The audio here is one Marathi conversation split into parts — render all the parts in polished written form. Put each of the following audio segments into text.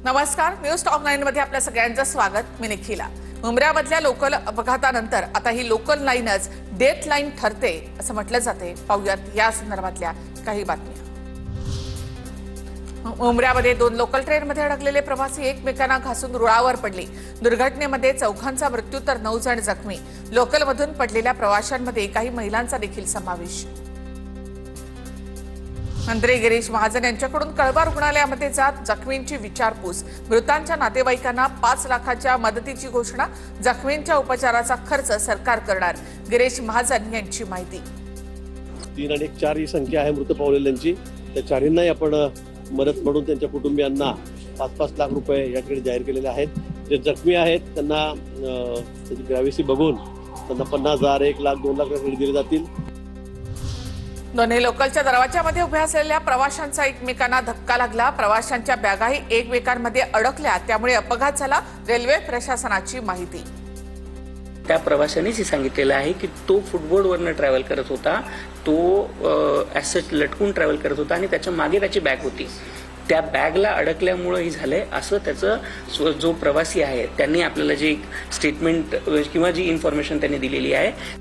नमस्कार, न्यूज टॉप 9 मध्ये आपल्या सगळ्यांचं स्वागत। मी निखिला। मुंबईमधल्या लोकल अपघातानंतर आता ही लोकल लाईनच डेथ लाईन ठरते असं म्हटलं जाते। पाहूयात या संदर्भातल्या काही बातम्या। मुंबईमध्ये 2 लोकल ट्रेनमध्ये अडकलेले प्रवासी एकमेकांना घासून रुळावर पडले। दुर्घटनेमध्ये चौघांचा मृत्यू तर 9 जण जखमी। लोकलमधून पडलेल्या प्रवाशांमध्ये काही महिलांचा देखील समावेश। मंत्री गिरीश महाजन यांच्याकडून कळवा रुग्णालयामध्ये जात जखमींची विचारपूस। मृतांच्या नातेवाईकांना 5 लाखाच्या मदतीची घोषणा। जखमींच्या उपचाराचा खर्च सरकार करणार। गिरीश महाजन यांची माहिती। 3 आणि 4 ही संख्या आहे मृत पावलेल्यांची। त्या चारींनाही आपण मदत म्हणून त्यांच्या कुटुंबियांना 5-5 लाख रुपये या ठिकाणी जाहीर केलेले आहेत। जे जखमी आहेत त्यांना त्याची ग्रॅव्हिटी बघून त्यांना 50,000, 1 लाख, 2 लाख रुपये दिले जातील। दोन्ही लोकलच्या दरवाजामध्ये उभ्या असलेल्या प्रवाशांचा एकमेकांना धक्का लागला। प्रवाशांच्या बॅगाही एकमेकांमध्ये अडकल्या, त्यामुळे अपघात झाला। रेल्वे प्रशासनाची माहिती। त्या प्रवाशांनीच सांगितलेलं आहे की तो फुटबोर्डवरनं ट्रॅव्हल करत होता, तो ॲसेट लटकून ट्रॅव्हल करत होता आणि त्याच्या मागे त्याची बॅग होती। त्या बॅगला अडकल्यामुळे ही झालंय असं त्याचं जो प्रवासी आहे त्यांनी आपल्याला जी स्टेटमेंट किंवा जी इन्फॉर्मेशन त्यांनी दिलेली आहे।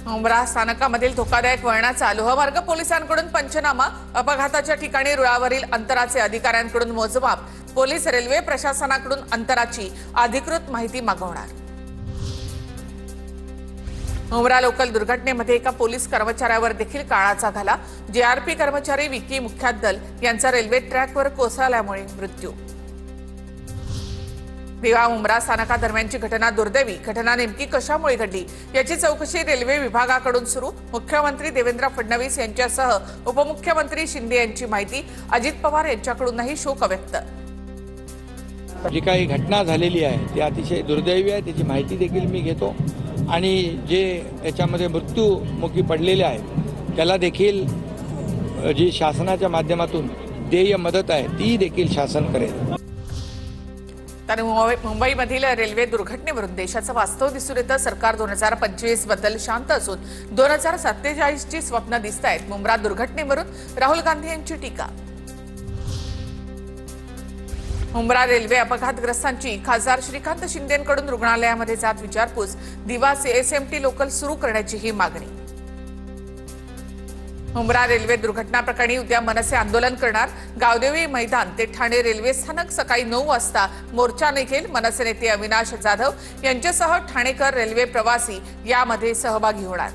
मुंब्रा स्थानकामधील धोकादायक वळणाचा लोहमार्ग पोलिसांकडून पंचनामा। अपघाताच्या ठिकाणी रुळावरील अंतराचे अधिकाऱ्यांकडून मोजमाप। पोलीस रेल्वे प्रशासनाकडून अंतराची अधिकृत माहिती मागवणार। मुंब्रा लोकल दुर्घटनेमध्ये एका पोलीस कर्मचाऱ्यावर देखील काळाचा घाला। जेआरपी कर्मचारी विकी मुख्याद्दल यांचा रेल्वे ट्रॅकवर कोसळल्यामुळे मृत्यू। दिवा मुंब्रा स्थानकादरम्यानची घटना दुर्दैवी। घटना नेमकी कशामुळे घडली याची चौकशी रेल्वे विभागाकडून सुरू। मुख्यमंत्री देवेंद्र फडणवीस यांच्यासह उपमुख्यमंत्री शिंदे यांची माहिती। अजित पवार यांच्याकडूनही शोक व्यक्त। जी काही घटना झालेली आहे ती अतिशय दुर्दैवी आहे, त्याची माहिती देखील मी घेतो आणि जे त्याच्यामध्ये मृत्यूमुखी पडलेले आहेत त्याला देखील जी शासनाच्या माध्यमातून देय मदत आहे ती देखील शासन करेल। तर मुंबईमधील रेल्वे दुर्घटनेवरून देशाचं वास्तव दिसून येतं। सरकार 2025 बद्दल शांत असून 2047 ची स्वप्न दिसत आहेत। मुंब्रा दुर्घटनेवरून राहुल गांधी यांची टीका। मुंब्रा रेल्वे अपघातग्रस्तांची खासदार श्रीकांत शिंदेंकडून रुग्णालयामध्ये जात विचारपूस। दिवा एसएमटी लोकल सुरू करण्याची ही मागणी। मुंब्रा रेल्वे दुर्घटना प्रकरणी उद्या मनसे आंदोलन करणार। गावदेवी मैदान ते ठाणे रेल्वे स्थानक सकाळी 9 वाजता मोर्चा निघेल। मनसे नेते अविनाश जाधव यांच्यासह ठाणेकर रेल्वे प्रवासी यामध्ये सहभागी होणार।